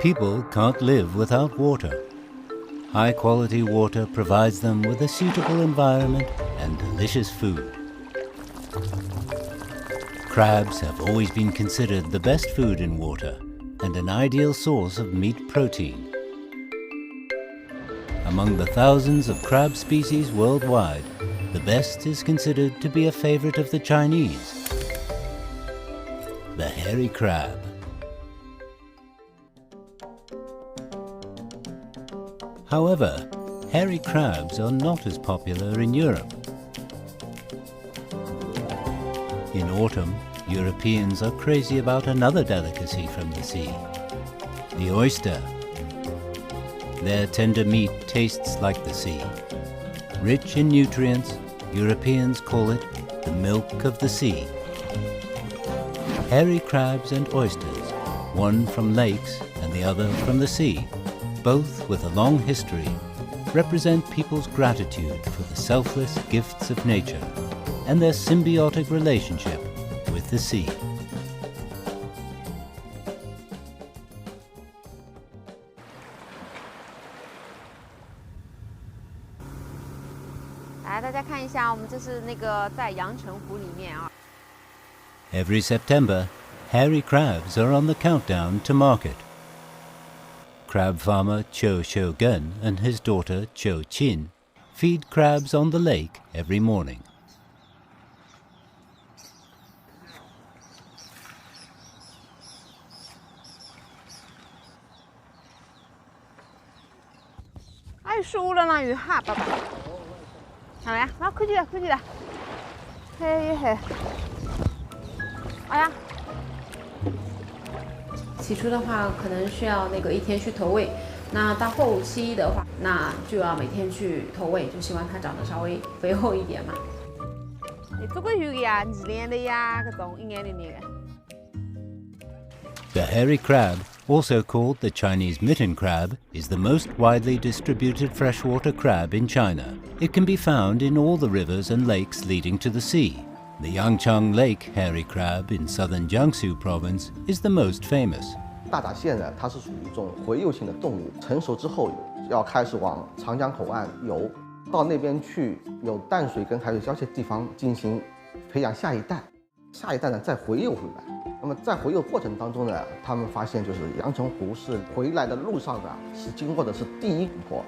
People can't live without water. High-quality water provides them with a suitable environment and delicious food. Crabs have always been considered the best food in water and an ideal source of meat protein. Among the thousands of crab species worldwide, the best is considered to be a favorite of the Chinese, the hairy crab. However, hairy crabs are not as popular in Europe. In autumn, Europeans are crazy about another delicacy from the sea, the oyster. Their tender meat tastes like the sea. Rich in nutrients, Europeans call it the milk of the sea. Hairy crabs and oysters, one from lakes and the other from the sea, both with a long history, represent people's gratitude for the selfless gifts of nature and their symbiotic relationship with the sea. 来，大家看一下，我们这是那个在阳澄湖里面啊。Every September, hairy crabs are on the countdown to market. Crab farmer Cho Xiu-gun and his daughter Cho Qin feed crabs on the lake every morning. 哎，输了呢，鱼哈，爸爸。看来，啊，快去了，快去了。嘿嘿。哎呀。 起初的话，可能需要那个一天去投喂，那到后期的话，那就要每天去投喂，就希望它长得稍微肥厚一点嘛。这个鱼呀，2年的呀，搿种1年2年的。The hairy crab, also called the Chinese mitten crab, is the most widely distributed freshwater crab in China. It can be found in all the rivers and lakes leading to the sea. The Yangcheng Lake hairy crab in southern Jiangsu province is the most famous. 大闸蟹呢，它是属于一种洄游性的动物，成熟之后要开始往长江口岸游，到那边去有淡水跟海水交界的地方进行培养下一代，下一代呢再回游回来。那么在回游过程当中呢，他们发现就是阳澄湖是回来的路上啊，是经过的是第一湖泊。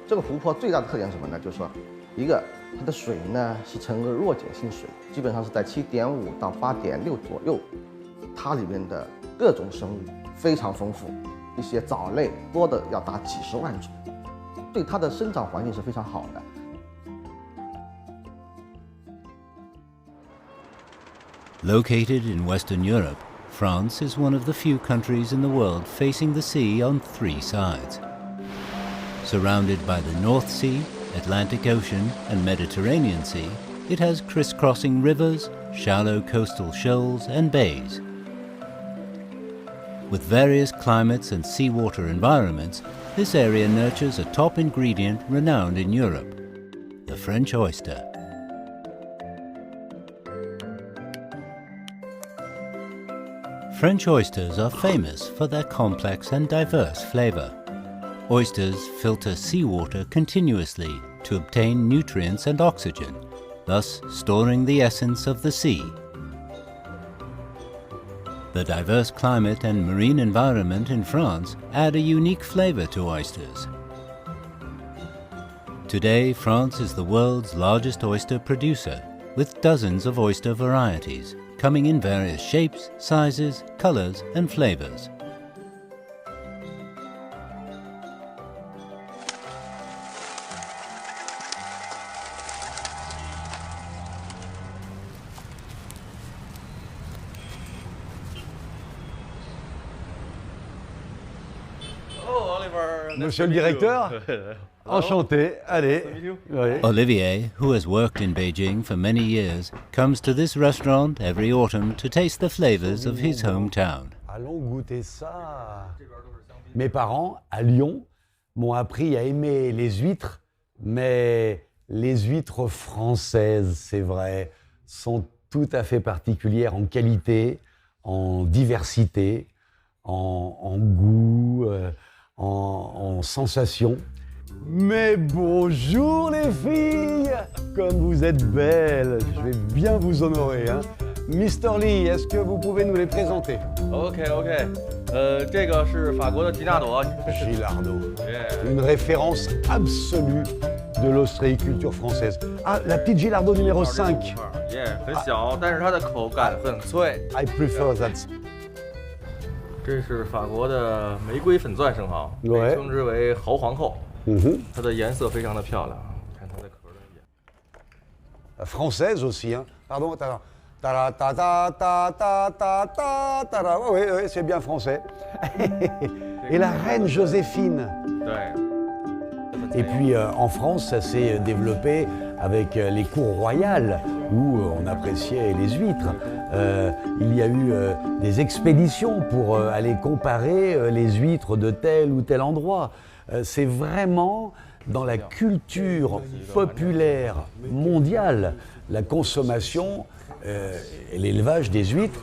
这个湖泊最大的特点是什么呢？就是说，一个它的水呢是呈个弱碱性水，基本上是在7.5到8.6左右。它里面的各种生物非常丰富，一些藻类多的要达几十万种，对它的生长环境是非常好的。Located in Western Europe, France is one of the few countries in the world facing the sea on 3 sides. Surrounded by the North Sea, Atlantic Ocean and Mediterranean Sea, it has crisscrossing rivers, shallow coastal shoals and bays. With various climates and seawater environments, this area nurtures a top ingredient renowned in Europe, the French oyster. French oysters are famous for their complex and diverse flavor. Oysters filter seawater continuously to obtain nutrients and oxygen, thus storing the essence of the sea. The diverse climate and marine environment in France add a unique flavor to oysters. Today, France is the world's largest oyster producer, with dozens of oyster varieties, coming in various shapes, sizes, colors, and flavors. Monsieur le directeur, enchanté, allez. Oui. Olivier, who has worked in Beijing for many years, comes to this restaurant every autumn to taste the flavors of his hometown. Allons goûter ça. Mes parents, à Lyon, m'ont appris à aimer les huîtres, mais les huîtres françaises, c'est vrai, sont tout à fait particulières en qualité, en diversité, en goût, en sensations. Mais bonjour les filles, comme vous êtes belles, je vais bien vous honorer. Hein. Mr. Lee, est-ce que vous pouvez nous les présenter? OK， 这个是法国的吉纳朵。Gilardo, une référence absolue de l'ostréiculture française. Ah, la petite Gilardo numéro 5. 很小，但是它的口感很脆。I prefer that. 这是法国的玫瑰粉钻生蚝，被称之为蚝皇后。它的颜色非常的漂亮，看它的壳的颜。Française aussi, hein. Pardon, attends. Ta ta ta ta ta ta ta ta ta. Oui, oui, c'est bien français. Et la reine Joséphine. Et puis en France, ça s'est développé avec les cours royales où on appréciait les huîtres. Il y a eu des expéditions pour aller comparer les huîtres de tel ou tel endroit. C'est vraiment dans la culture populaire mondiale, la consommation et l'élevage des huîtres.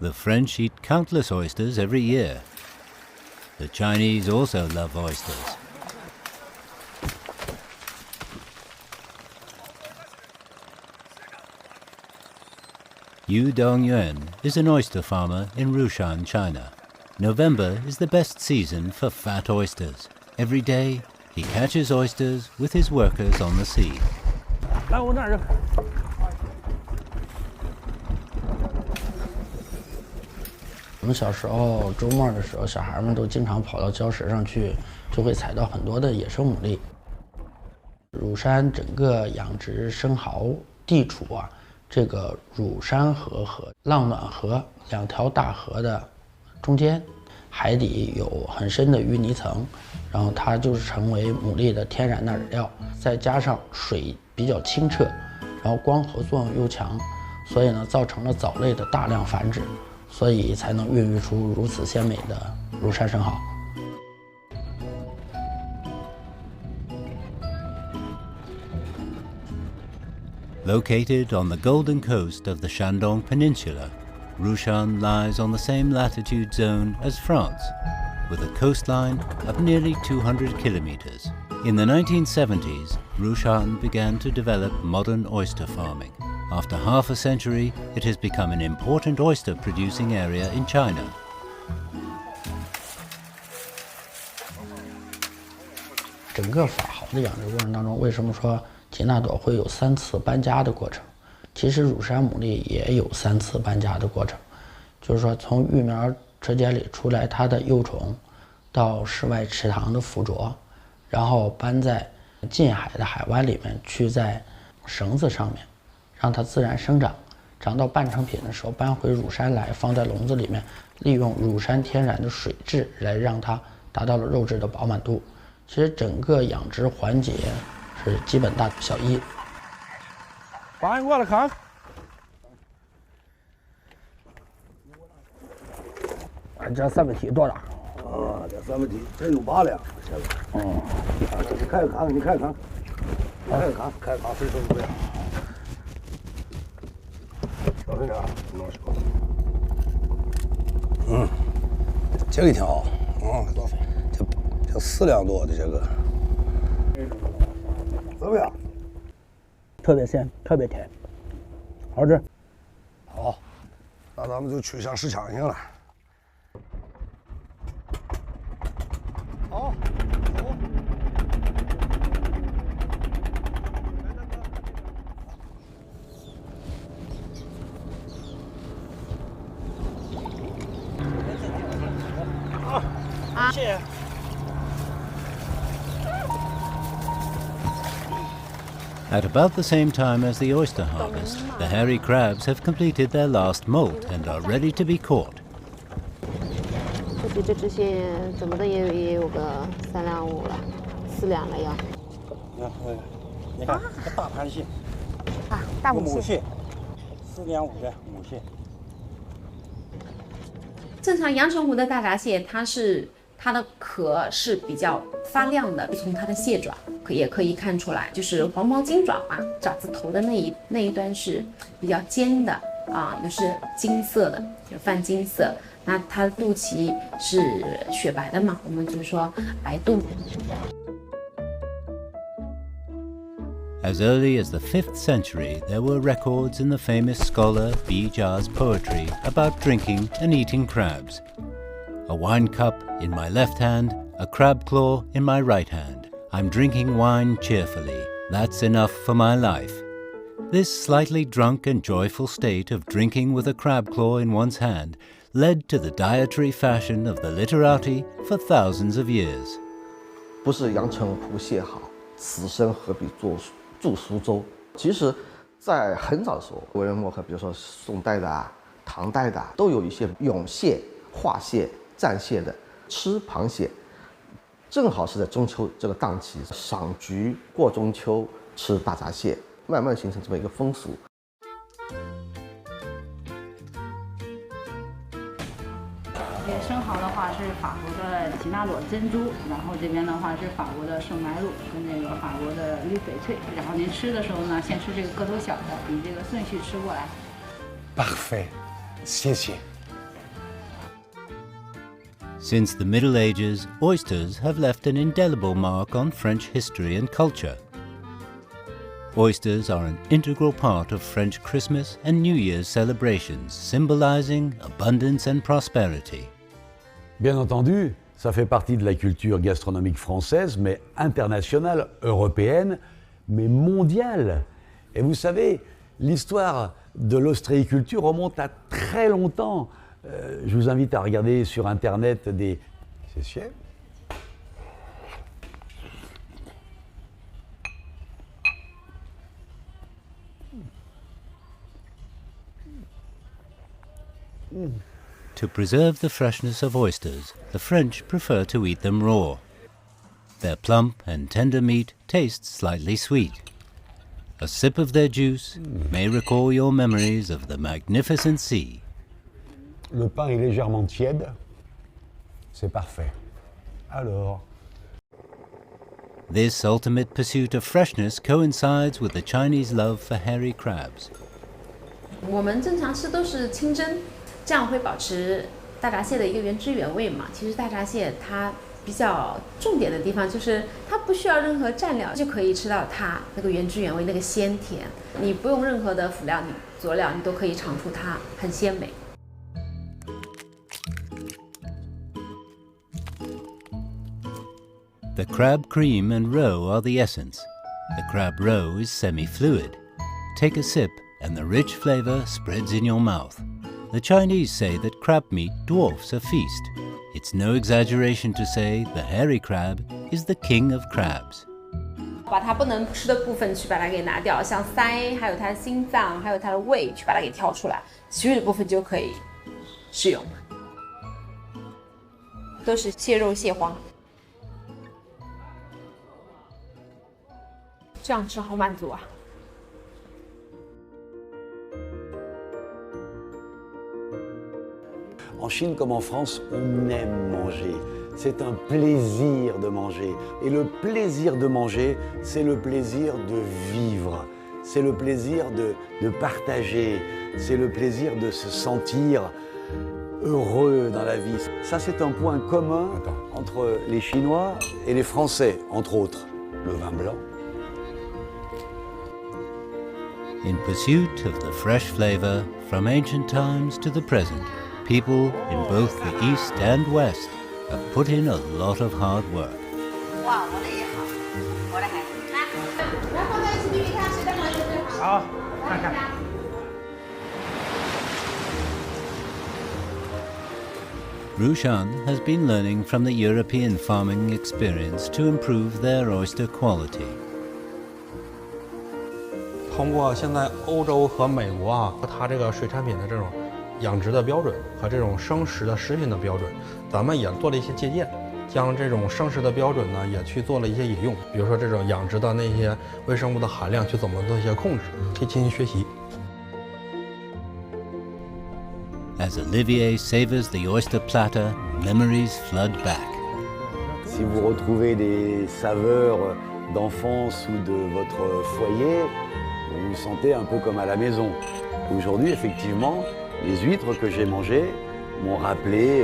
The French eat countless oysters every year. The Chinese also love oysters. Yu Dongyuan is an oyster farmer in Rushan, China. November is the best season for fat oysters. Every day, he catches oysters with his workers on the sea. 来，我那儿。我们小时候周末的时候，小孩们都经常跑到礁石上去，就会采到很多的野生牡蛎。乳山整个养殖生蚝地处啊，这个乳山河和浪暖河两条大河的中间，海底有很深的淤泥层，然后它就是成为牡蛎的天然的饵料。再加上水比较清澈，然后光合作用又强，所以呢，造成了藻类的大量繁殖，所以才能孕育出如此鲜美的乳山生蚝。Located on the golden coast of the Shandong Peninsula, Rushan lies on the same latitude zone as France, with a coastline of nearly 200 kilometers. In the 1970s, Rushan began to develop modern oyster farming. After half a century, it has become an important oyster-producing area in China. 整个法蚝的养殖过程当中，为什么说吉纳朵会有3次搬家的过程？其实乳山牡蛎也有3次搬家的过程，就是说从育苗车间里出来它的幼虫，到室外池塘的附着，然后搬在近海的海湾里面去，在绳子上面让它自然生长，长到半成品的时候搬回乳山来，放在笼子里面，利用乳山天然的水质来让它达到了肉质的饱满度。其实整个养殖环节是基本大同小异。搬过来看。这3个体多大？啊，这3个体真有8两，现在。你看看，你看看，看看，水深不呀？小心点，弄手。这个挺好，这4两多的这个，怎么样？特别鲜，特别甜，好吃。好，那咱们就去向市场去了。好，走。好，谢谢。At about the same time as the oyster harvest, the hairy crabs have completed their last molt and are ready to be caught. 这只蟹怎么的也有个3两5了，4两了要。你看这大盘蟹啊，大母蟹，4两5的母蟹。正常阳澄湖的大闸蟹，它是它的壳是比较发亮的，从它的蟹爪也可以看出来，就是黄毛金爪嘛，爪子头的那一端是比较尖的啊，就是金色的，就泛金色。那它的肚脐是雪白的嘛，我们就说白肚。As early as the 5th century, there were records in the famous scholar B. Jar's poetry about drinking and eating crabs. A wine cup in my left hand, a crab claw in my right hand. I'm drinking wine cheerfully. That's enough for my life. This slightly drunk and joyful state of drinking with a crab claw in one's hand led to the dietary fashion of the literati for thousands of years. 不是阳澄湖蟹好，此生何必著苏州。其实，在很早的时候，文人墨客，比如说宋代的唐代的都有一些咏蟹、画蟹、蘸蟹的，吃螃蟹，正好是在中秋这个档期，赏菊过中秋，吃大闸蟹，慢慢形成这么一个风俗。生蚝的话是法国的吉纳朵珍珠，然后这边的话是法国的圣白露跟那个法国的绿翡翠。然后您吃的时候呢，先吃这个个头小的，以这个顺序吃过来。Parfait， 谢谢。Since the Middle Ages, oysters have left an indelible mark on French history and culture. Oysters are an integral part of French Christmas and New Year's celebrations, symbolizing abundance and prosperity. Bien entendu, ça fait partie de la culture gastronomique française, mais internationale, européenne, mais mondiale. Et vous savez, l'histoire de l'ostréiculture remonte à très longtemps. Je vous invite à regarder sur Internet des... C'est sûr. To preserve the freshness of oysters, the French prefer to eat them raw. Their plump and tender meat tastes slightly sweet. A sip of their juice may recall your memories of the magnificent sea. Le pain est légèrement tiède. C'est parfait. Alors... This ultimate pursuit of freshness coincides with the Chinese love for hairy crabs. 我们正常吃都是清蒸，这样会保持大闸蟹的一个原汁原味嘛。其实大闸蟹它比较重点的地方就是它不需要任何蘸料就可以吃到它那个原汁原味那个鲜甜，你不用任何的辅料、佐料，你都可以尝出它很鲜美。The crab cream and roe are the essence. The crab roe is semi-fluid. Take a sip and the rich flavor spreads in your mouth. The Chinese say that crab meat dwarfs a feast. It's no exaggeration to say the hairy crab is the king of crabs. 把它不能吃的部分去把它给拿掉，像鳃，还有它的心脏，还有它的胃，去把它给挑出来，其余的部分就可以食用。都是蟹肉蟹黄，这样吃好满足啊！ En Chine comme en France, on aime manger. C'est un plaisir de manger. Et le plaisir de manger, c'est le plaisir de vivre. C'est le plaisir de partager. C'est le plaisir de se sentir heureux dans la vie. Ça, c'est un point commun entre les Chinois et les Français, entre autres. Le vin blanc. In pursuit of the fresh flavor, from ancient times to the present, people in both the East and West have put in a lot of hard work. Rushan has been learning from the European farming experience to improve their oyster quality. 通过现在欧洲和美国它这个水产品的这种养殖的标准和这种生食的食品的标准，咱们也做了一些借鉴，将这种生食的标准呢也去做了一些引用，比如说这种养殖的那些微生物的含量去怎么做一些控制，可以进行学习。As Olivier savors the oyster platter, memories flood back. Si vous retrouvez des saveurs d'enfance ou de votre foyer, vous vous sentez un peu comme à la maison. Aujourd'hui, effectivement, les huîtres que j'ai mangées m'ont rappelé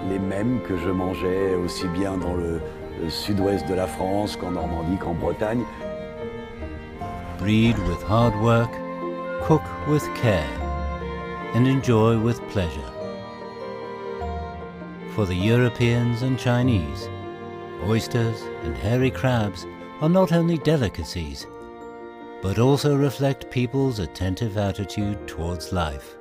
les mêmes que je mangeais aussi bien dans le sud-ouest de la France qu'en Normandie, qu'en Bretagne. Breed with hard work, cook with care, and enjoy with pleasure. For the Europeans and Chinese, oysters and hairy crabs are not only delicacies, but also reflect people's attentive attitude towards life.